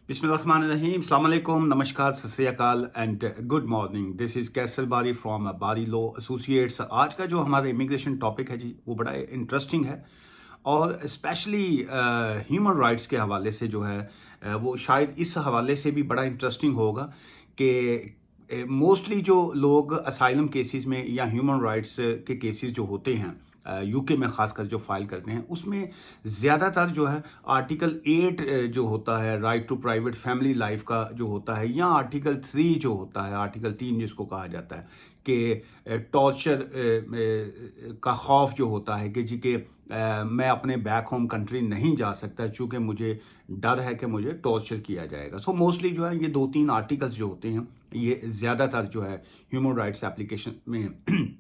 बिस्मिल्लाहिर्रहमानिर्रहीम, अस्सलाम वालेकुम, नमस्कार, सत श्री अकाल and good morning. This is castle बारी फ्रॉम बारी लॉ एसोसिएट्स। आज का जो हमारा इमिग्रेशन टॉपिक है जी, वो बड़ा इंटरेस्टिंग है और स्पेशली ह्यूमन राइट्स के हवाले से जो है वो शायद इस हवाले से भी बड़ा इंटरेस्टिंग होगा कि मोस्टली जो लोग असाइलम केसेस में या ह्यूमन राइट्स के केसेस जो होते हैं यूके में खासकर जो फाइल करते हैं, उसमें ज़्यादातर जो है आर्टिकल 8 जो होता है, right to private family life का जो होता है, या आर्टिकल 3 जो होता है, आर्टिकल 3 जिसको कहा जाता है कि टॉर्चर का खौफ जो होता है कि जी कि मैं अपने बैक होम कंट्री नहीं जा सकता चूँकि मुझे डर है कि मुझे टॉर्चर किया जाएगा। सो मोस्टली जो है ये 2-3 आर्टिकल्स जो होते हैं, ये ज़्यादातर जो है ह्यूमन राइट्स एप्लीकेशन में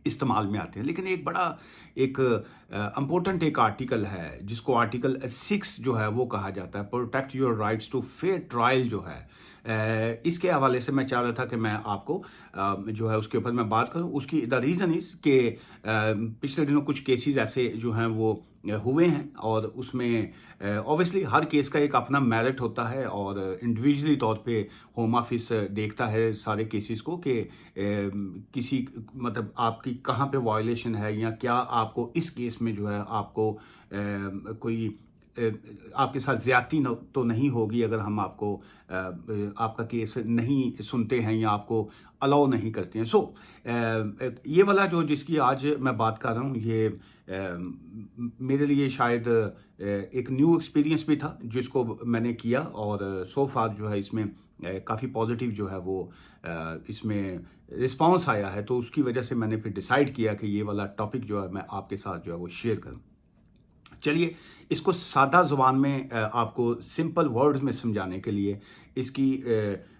इस्तेमाल में आते हैं। लेकिन एक बड़ा एक इम्पोर्टेंट एक आर्टिकल है जिसको आर्टिकल 6 जो है वो कहा जाता है, protect your rights to fair trial जो है। इसके हवाले से मैं चाह रहा था कि मैं आपको जो है उसके ऊपर मैं बात करूं। उसकी द रीज़न इज़ कि पिछले दिनों कुछ केसेस ऐसे जो हैं वो हुए हैं और उसमें ऑब्वियसली हर केस का एक अपना मेरिट होता है और इंडिविजुअली तौर पे होम ऑफिस देखता है सारे केसेस को कि किसी मतलब आपकी कहाँ पे वायलेशन है या क्या आपको इस केस में जो है आपको कोई आपके साथ ज्यादती तो नहीं होगी अगर हम आपको आपका केस नहीं सुनते हैं या आपको अलाउ नहीं करते हैं। सो ये वाला जो जिसकी आज मैं बात कर रहा हूँ, ये मेरे लिए शायद एक न्यू एक्सपीरियंस भी था जिसको मैंने किया और सो फार जो है इसमें काफ़ी पॉजिटिव जो है वो इसमें रिस्पांस आया है, तो उसकी वजह से मैंने फिर डिसाइड किया कि ये वाला टॉपिक जो है मैं आपके साथ जो है वो शेयर करूं। चलिए, इसको सादा ज़ुबान में आपको सिंपल वर्ड्स में समझाने के लिए इसकी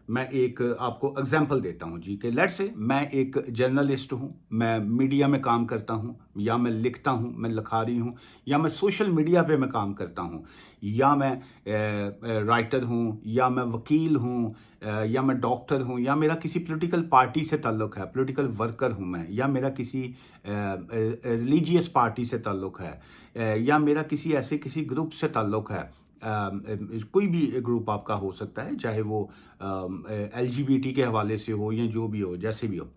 मैं एक आपको एग्जांपल देता हूँ जी कि लेट्स से मैं एक जर्नलिस्ट हूँ, मैं मीडिया में काम करता हूँ या मैं लिखता हूँ, मैं लिखारी हूँ या मैं सोशल मीडिया पे मैं काम करता हूँ या मैं राइटर हूँ या मैं वकील हूँ या मैं डॉक्टर हूँ या मेरा किसी पॉलिटिकल पार्टी से ताल्लुक़ है, पॉलिटिकल वर्कर हूँ मैं, या मेरा किसी रिलीजियस पार्टी से ताल्लुक़ है या मेरा किसी ऐसे किसी ग्रुप से ताल्लुक़ है। कोई भी ग्रुप आपका हो सकता है, चाहे वो एलजीबीटी के हवाले से हो या जो भी हो, जैसे भी हो।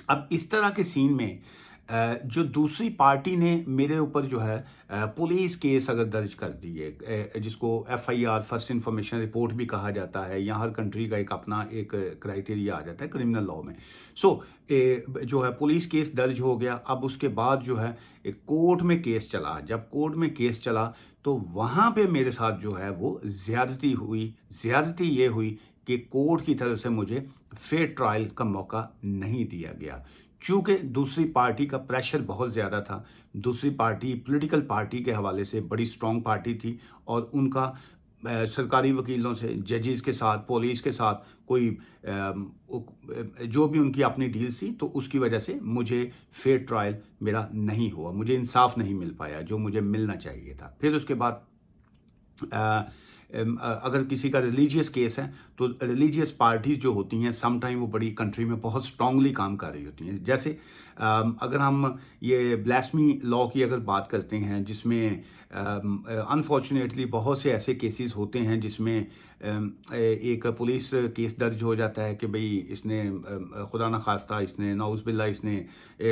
अब इस तरह के सीन में जो दूसरी पार्टी ने मेरे ऊपर जो है पुलिस केस अगर दर्ज कर दिए, जिसको एफआईआर फर्स्ट इंफॉर्मेशन रिपोर्ट भी कहा जाता है, या हर कंट्री का एक अपना एक क्राइटेरिया आ जाता है क्रिमिनल लॉ में। सो जो है पुलिस केस दर्ज हो गया। अब उसके बाद जो है एक कोर्ट में केस चला। जब कोर्ट में केस चला तो वहाँ पे मेरे साथ जो है वो ज्यादती हुई। ज्यादती ये हुई कि कोर्ट की तरफ से मुझे फेयर ट्रायल का मौका नहीं दिया गया, चूंकि दूसरी पार्टी का प्रेशर बहुत ज़्यादा था। दूसरी पार्टी पॉलिटिकल पार्टी के हवाले से बड़ी स्ट्रॉन्ग पार्टी थी और उनका सरकारी वकीलों से, जजेस के साथ, पुलिस के साथ कोई जो भी उनकी अपनी डील्स थी, तो उसकी वजह से मुझे फेयर ट्रायल मेरा नहीं हुआ, मुझे इंसाफ नहीं मिल पाया जो मुझे मिलना चाहिए था। फिर उसके बाद अगर किसी का रिलीजियस केस है तो रिलीजियस पार्टीज जो होती हैं सम टाइम वो बड़ी कंट्री में बहुत स्ट्रांगली काम कर रही होती हैं। जैसे अगर हम ये ब्लास्फेमी लॉ की अगर बात करते हैं, जिसमें अनफॉर्चुनेटली बहुत से ऐसे केसेस होते हैं जिसमें एक पुलिस केस दर्ज हो जाता है कि भाई इसने खुदा न खास्ता इसने नाउज़-बिल्ला इसने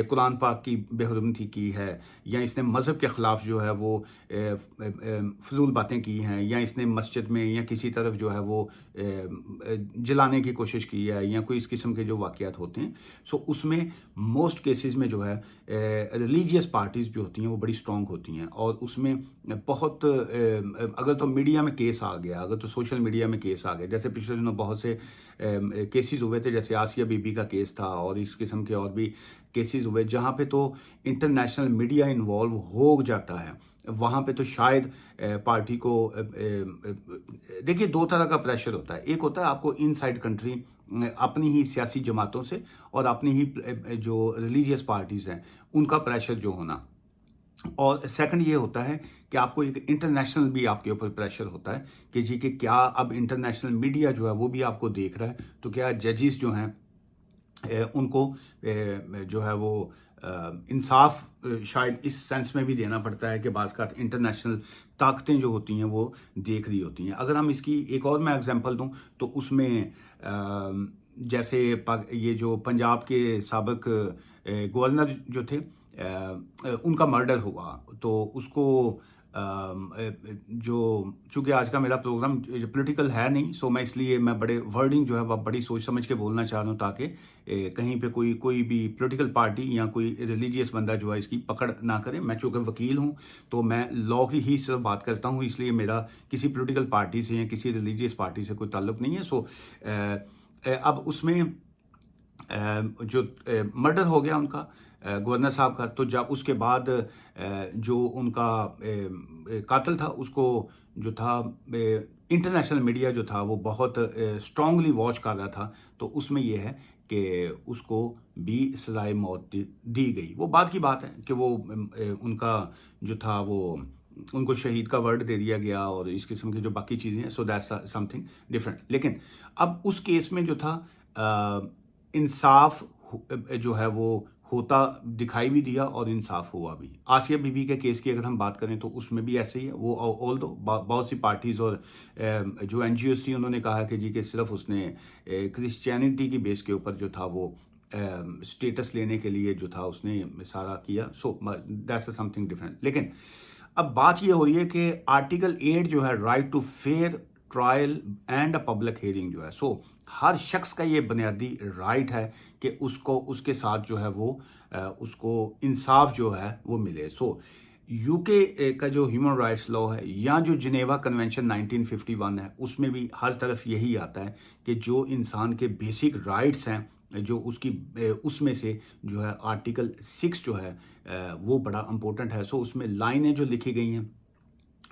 कुरान पाक की बेहुरमती की है, या इसने मज़हब के ख़िलाफ़ जो है वो फजूल बातें की हैं, या इसने मस्जिद में या किसी तरफ जो है वो जलाने की कोशिश की है, या कोई इस किस्म के जो वाक़यात होते हैं। सो उसमें मोस्ट केसेस में जो है रिलीजियस पार्टीज़ जो होती हैं वो बड़ी स्ट्रॉन्ग होती हैं और उसमें बहुत अगर तो मीडिया में केस आ गया, अगर तो सोशल मीडिया में केस आ गया, जैसे पिछले दिनों बहुत से केसेस हुए थे, जैसे आसिया बीबी का केस था और इस किस्म के और भी केसेस हुए जहाँ पे तो इंटरनेशनल मीडिया इन्वॉल्व हो जाता है। वहाँ पे तो शायद पार्टी को देखिए, दो तरह का प्रेशर होता है। एक होता है आपको इनसाइड कंट्री अपनी ही सियासी जमातों से और अपनी ही जो रिलीजियस पार्टीज हैं उनका प्रेशर जो होना, और सेकंड ये होता है कि आपको एक इंटरनेशनल भी आपके ऊपर प्रेशर होता है कि जी कि क्या अब इंटरनेशनल मीडिया जो है वो भी आपको देख रहा है, तो क्या जजेस जो हैं उनको जो है वो इंसाफ शायद इस सेंस में भी देना पड़ता है कि बाज़ का इंटरनेशनल ताकतें जो होती हैं वो देख रही होती हैं। अगर हम इसकी एक और मैं एग्जांपल दूं तो उसमें जैसे ये जो पंजाब के साबिक गवर्नर जो थे, उनका मर्डर हुआ तो उसको जो चूंकि आज का मेरा प्रोग्राम पॉलिटिकल है नहीं, सो मैं इसलिए मैं बड़े वर्डिंग जो है वह बड़ी सोच समझ के बोलना चाह रहा हूँ ताकि कहीं पे कोई भी पॉलिटिकल पार्टी या कोई रिलीजियस बंदा जो है इसकी पकड़ ना करे। मैं चूंकि वकील हूँ तो मैं लॉ की ही सिर्फ बात करता हूँ, इसलिए मेरा किसी पॉलिटिकल पार्टी से या किसी रिलीजियस पार्टी से कोई ताल्लुक नहीं है। सो अब उसमें जो मर्डर हो गया उनका, गवर्नर साहब का, तो जब उसके बाद जो उनका कातिल था उसको जो था इंटरनेशनल मीडिया जो था वो बहुत स्ट्रांगली वॉच कर रहा था। तो उसमें यह है कि उसको भी सजाए मौत दी गई। वो बात की बात है कि वो उनका जो था वो उनको शहीद का वर्ड दे दिया गया और इस किस्म की जो बाकी चीज़ें हैं, सो दैट्स समथिंग डिफरेंट। लेकिन अब उस केस में जो था इंसाफ जो है वो होता दिखाई भी दिया और इंसाफ हुआ भी। आसिया बीबी के केस की अगर हम बात करें तो उसमें भी ऐसे ही है। वो ऑल दो बहुत सी पार्टीज और जो एनजीओज थी उन्होंने कहा कि जी कि सिर्फ उसने क्रिश्चियनिटी की बेस के ऊपर जो था वो स्टेटस लेने के लिए जो था उसने सारा किया। So that's something different. लेकिन अब बात ये हो रही है कि आर्टिकल 8 जो है, right to fair trial and a public hearing जो है, सो हर शख्स का ये बुनियादी राइट है कि उसको उसके साथ जो है वो उसको इंसाफ जो है वो मिले। सो यूके का जो ह्यूमन राइट्स लॉ है या जो जिनेवा कन्वेंशन 1951 है उसमें भी हर तरफ यही आता है कि जो इंसान के बेसिक राइट्स हैं जो उसकी उसमें से जो है आर्टिकल 6 जो है वो बड़ा इंपॉर्टेंट है। सो उसमें लाइनें जो लिखी गई हैं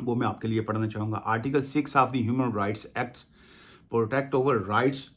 वो मैं आपके लिए पढ़ना चाहूँगा। Article 6 of the human rights act protect over rights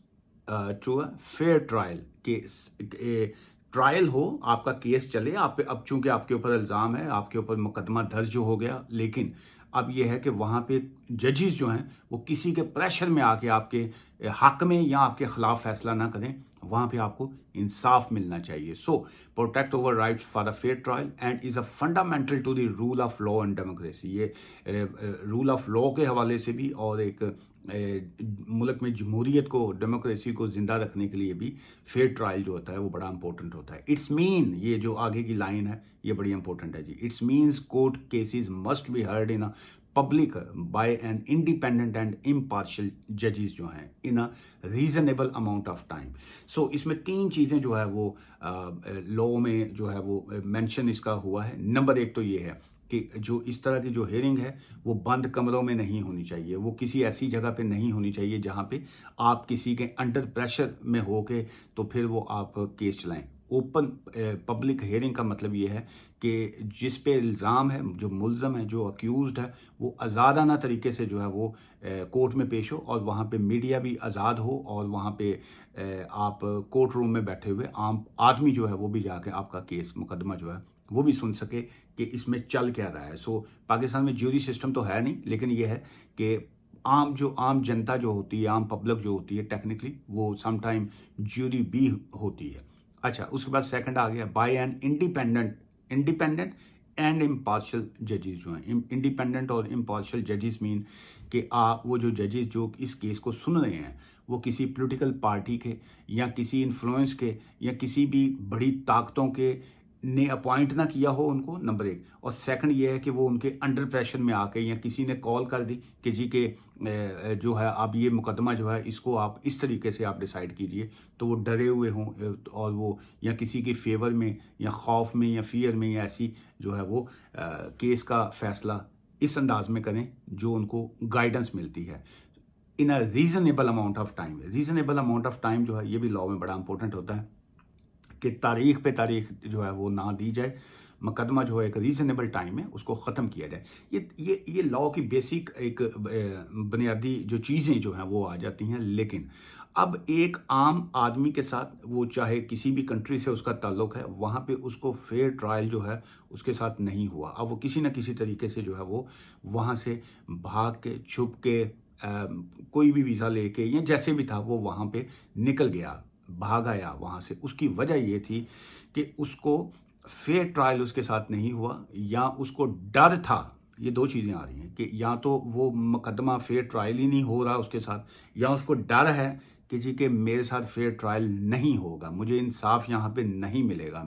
to a fair trial. के ट्रायल हो, आपका केस चले, आप अब चूंकि आपके ऊपर इल्ज़ाम है, आपके ऊपर मुकदमा दर्ज जो हो गया, लेकिन अब यह है कि वहाँ पे जजेस जो हैं वो किसी के प्रेशर में आके आपके हक में या आपके खिलाफ फैसला ना करें। वहाँ पे आपको इंसाफ मिलना चाहिए। So protect over rights for a fair trial and is a fundamental to the rule of law and democracy. ये रूल ऑफ लॉ के हवाले से भी और एक मुल्क में जमहूरियत को, डेमोक्रेसी को ज़िंदा रखने के लिए भी फेयर ट्रायल जो होता है वो बड़ा इंपॉर्टेंट होता है। इट्स मीन, ये जो आगे की लाइन है ये बड़ी इंपॉर्टेंट है जी। Its means court cases must be heard in a public by an independent and impartial जजेस जो हैं in a reasonable amount of time. So इसमें 3 चीज़ें जो है वो लॉ में जो है वो मेंशन इसका हुआ है। नंबर 1 तो ये है कि जो इस तरह की जो हियरिंग है वो बंद कमरों में नहीं होनी चाहिए, वो किसी ऐसी जगह पे नहीं होनी चाहिए जहाँ पे आप किसी के अंडर प्रेशर में हो के तो फिर वो आप केस चलाएं। ओपन पब्लिक हियरिंग का मतलब ये है कि जिस पे इल्ज़ाम है, जो मुल्ज़म है, जो अक्यूज्ड है, वो आज़ादाना तरीके से जो है वो कोर्ट में पेश हो और वहाँ पे मीडिया भी आज़ाद हो और वहाँ पे आप कोर्ट रूम में बैठे हुए आम आदमी जो है वो भी जाके आपका केस मुकदमा जो है वो भी सुन सके कि इसमें चल क्या रहा है। सो पाकिस्तान में ज्यूरी सिस्टम तो है नहीं, लेकिन ये है कि आम जनता जो होती है, आम पब्लिक जो होती है, टेक्निकली वो समटाइम ज्यूरी भी होती है। अच्छा, उसके बाद सेकंड आ गया by an independent and impartial जजेस जो हैं। इंडिपेंडेंट और इम्पार्शियल जजेस मीन कि आप वो जो जजेस जो इस केस को सुन रहे हैं वो किसी पॉलिटिकल पार्टी के या किसी इन्फ्लुएंस के या किसी भी बड़ी ताकतों के ने अपॉइंट ना किया हो उनको, नंबर 1। और सेकंड ये है कि वो उनके अंडर प्रेशर में आके या किसी ने कॉल कर दी कि जी के जो है अब ये मुकदमा जो है इसको आप इस तरीके से आप डिसाइड कीजिए, तो वो डरे हुए हों और वो या किसी के फेवर में या खौफ में या फियर में या ऐसी जो है वो केस का फैसला इस अंदाज में करें जो उनको गाइडेंस मिलती है in a reasonable amount of time. Reasonable amount of time जो है ये भी लॉ में बड़ा इंपॉर्टेंट होता है कि तारीख पे तारीख जो है वो ना दी जाए, मुकदमा जो है एक रीजनेबल टाइम में उसको ख़त्म किया जाए। ये लॉ की बेसिक एक बुनियादी जो चीज़ें जो हैं वो आ जाती हैं। लेकिन अब एक आम आदमी के साथ, वो चाहे किसी भी कंट्री से उसका ताल्लुक है, वहाँ पे उसको फेयर ट्रायल जो है उसके साथ नहीं हुआ। अब वो किसी न किसी तरीके से जो है वो वहाँ से भाग के, छुप के, कोई भी वीज़ा लेके या जैसे भी था वो वहाँ पे निकल गया, भाग आया वहाँ से। उसकी वजह ये थी कि उसको फेयर ट्रायल उसके साथ नहीं हुआ या उसको डर था ये दो चीज़ें आ रही हैं कि या तो वो मुकदमा फेयर ट्रायल ही नहीं हो रहा उसके साथ, या उसको डर है कि जी कि मेरे साथ फेयर ट्रायल नहीं होगा, मुझे इंसाफ यहाँ पे नहीं मिलेगा,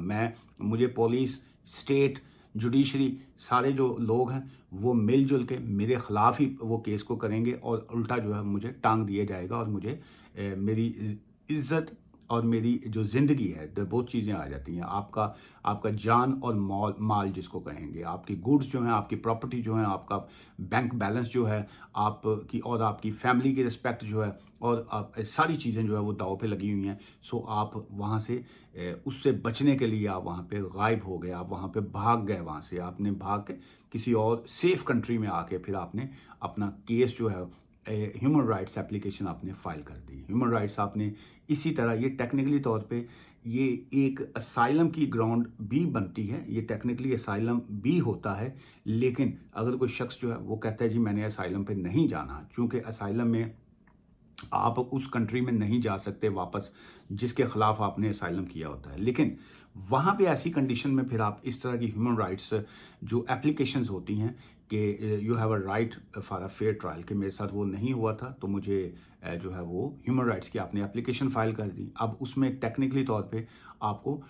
मुझे पुलिस, स्टेट, जुडिशरी, सारे जो लोग हैं वो मिलजुल के मेरे खिलाफ ही वो केस को करेंगे और उल्टा जो है मुझे टांग दिया जाएगा और मुझे मेरी इज्जत और मेरी जो ज़िंदगी है, द बहुत चीज़ें आ जाती हैं। आपका आपका जान और माल जिसको कहेंगे, आपकी गुड्स जो हैं, आपकी प्रॉपर्टी जो है, आपका बैंक बैलेंस जो है, आपकी और आपकी फैमिली की रिस्पेक्ट जो है, और आप सारी चीज़ें जो है वो दांव पे लगी हुई हैं। सो आप वहाँ से उससे बचने के लिए आप वहाँ पे गायब हो गए, आप वहाँ पे भाग गए, वहाँ से आपने भाग के किसी और सेफ कंट्री में आके फिर आपने अपना केस जो है ह्यूमन राइट्स एप्लीकेशन आपने फाइल कर दी। ह्यूमन राइट्स आपने इसी तरह, ये टेक्निकली तौर पे ये एक असाइलम की ग्राउंड भी बनती है, ये टेक्निकली असाइलम भी होता है। लेकिन अगर कोई शख्स जो है वो कहता है जी मैंने असाइलम पे नहीं जाना, चूंकि असाइलम में आप उस कंट्री में नहीं जा सकते वापस जिसके खिलाफ आपने असाइलम किया होता है, लेकिन वहाँ पे ऐसी कंडीशन में फिर आप इस तरह की ह्यूमन राइट्स जो एप्लीकेशंस होती हैं कि you have a right for a fair trial, कि मेरे साथ वो नहीं हुआ था तो मुझे जो है वो ह्यूमन राइट्स की आपने एप्लीकेशन फाइल कर दी। अब उसमें टेक्निकली तौर पे आपको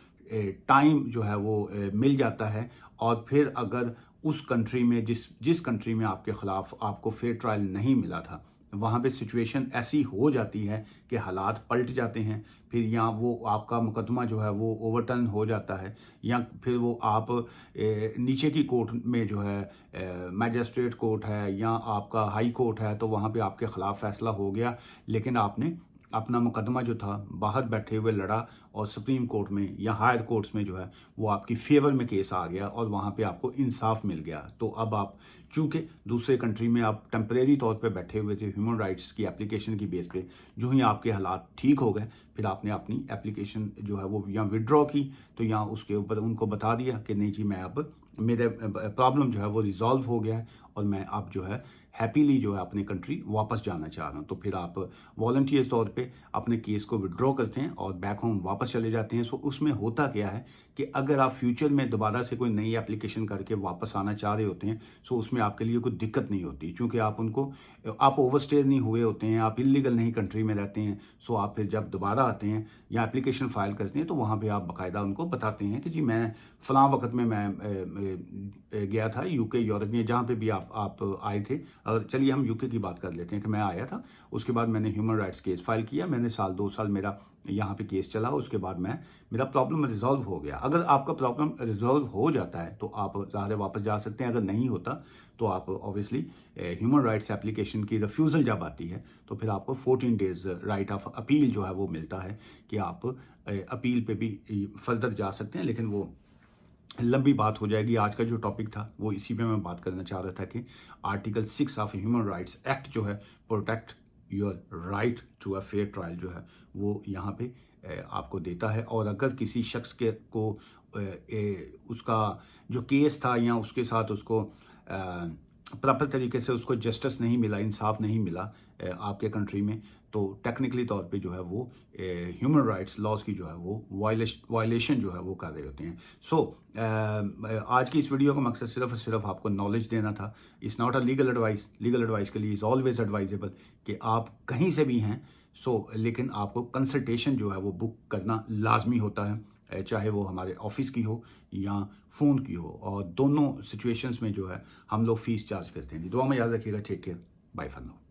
टाइम जो है वो मिल जाता है, और फिर अगर उस कंट्री में जिस जिस कंट्री में आपके खिलाफ आपको फेयर ट्रायल नहीं मिला था, वहाँ पे सिचुएशन ऐसी हो जाती है कि हालात पलट जाते हैं, फिर या वो आपका मुकदमा जो है वो ओवरटर्न हो जाता है, या फिर वो आप नीचे की कोर्ट में जो है मैजिस्ट्रेट कोर्ट है या आपका हाई कोर्ट है, तो वहाँ पे आपके ख़िलाफ़ फैसला हो गया, लेकिन आपने अपना मुकदमा जो था बाहर बैठे हुए लड़ा और सुप्रीम कोर्ट में या हायर कोर्ट्स में जो है वो आपकी फेवर में केस आ गया और वहाँ पे आपको इंसाफ मिल गया। तो अब आप चूंकि दूसरे कंट्री में आप टेम्परेरी तौर पे बैठे हुए थे, ह्यूमन राइट्स की एप्लीकेशन की बेस पे जो ही आपके हालात ठीक हो गए, फिर आपने अपनी एप्लीकेशन जो है वो या विड्रॉ की, तो यहाँ उसके ऊपर उनको बता दिया कि नहीं जी मैं अब मेरे प्रॉब्लम जो है वो रिजॉल्व हो गया है और मैं अब जो है हैप्पीली जो है अपनी कंट्री वापस जाना चाह रहा हूँ। तो फिर आप वॉलंटियर तौर पे अपने केस को विड्रॉ करते हैं और बैक होम वापस चले जाते हैं। सो उसमें होता क्या है कि अगर आप फ्यूचर में दोबारा से कोई नई एप्लीकेशन करके वापस आना चाह रहे होते हैं, सो उसमें आपके लिए कोई दिक्कत नहीं होती, क्योंकि आप ओवरस्टे नहीं हुए होते हैं, आप इलीगल नहीं कंट्री में रहते हैं। सो आप फिर जब दोबारा आते हैं या एप्लीकेशन फाइल करते हैं तो वहाँ पर आप बाकायदा उनको बताते हैं कि जी मैं फ़लाँ वक्त में मैं गया था यूके, यूरोप में, जहाँ पे भी आप आए थे। और चलिए हम यूके की बात कर लेते हैं कि मैं आया था, उसके बाद मैंने ह्यूमन राइट्स केस फाइल किया, मैंने साल 2 साल मेरा यहाँ पे केस चला, उसके बाद मेरा प्रॉब्लम रिजॉल्व हो गया। अगर आपका प्रॉब्लम रिजॉल्व हो जाता है तो आप ज़ाहिर वापस जा सकते हैं, अगर नहीं होता तो आप ऑब्वियसली ह्यूमन राइट्स एप्लीकेशन की रिफ्यूज़ल जब आती है तो फिर आपको 14 डेज़ राइट ऑफ अपील जो है वो मिलता है कि आप अपील पे भी फर्दर जा सकते हैं। लेकिन वो लंबी बात हो जाएगी। आज का जो टॉपिक था वो इसी पे मैं बात करना चाह रहा था कि article 6 of human rights act जो है protect your right to a fair trial जो है वो यहाँ पे आपको देता है। और अगर किसी शख्स के को उसका जो केस था या उसके साथ उसको प्रॉपर तरीके से उसको जस्टिस नहीं मिला, इंसाफ नहीं मिला आपके कंट्री में, तो टेक्निकली तौर पे जो है वो ह्यूमन राइट्स लॉज की जो है वो वायलेशन जो है वो कर रहे होते हैं। सो आज की इस वीडियो का मकसद सिर्फ और सिर्फ आपको नॉलेज देना था। It's not a legal advice. Legal advice के लिए इज़ ऑलवेज एडवाइजेबल कि आप कहीं से भी हैं, लेकिन आपको कंसल्टेशन जो है वो बुक करना लाजमी होता है, चाहे वो हमारे ऑफिस की हो या फ़ोन की हो, और दोनों सिचुएशंस में जो है हम लोग फ़ीस चार्ज करते हैं। दुआ में याद रखिएगा। Take care, bye for now.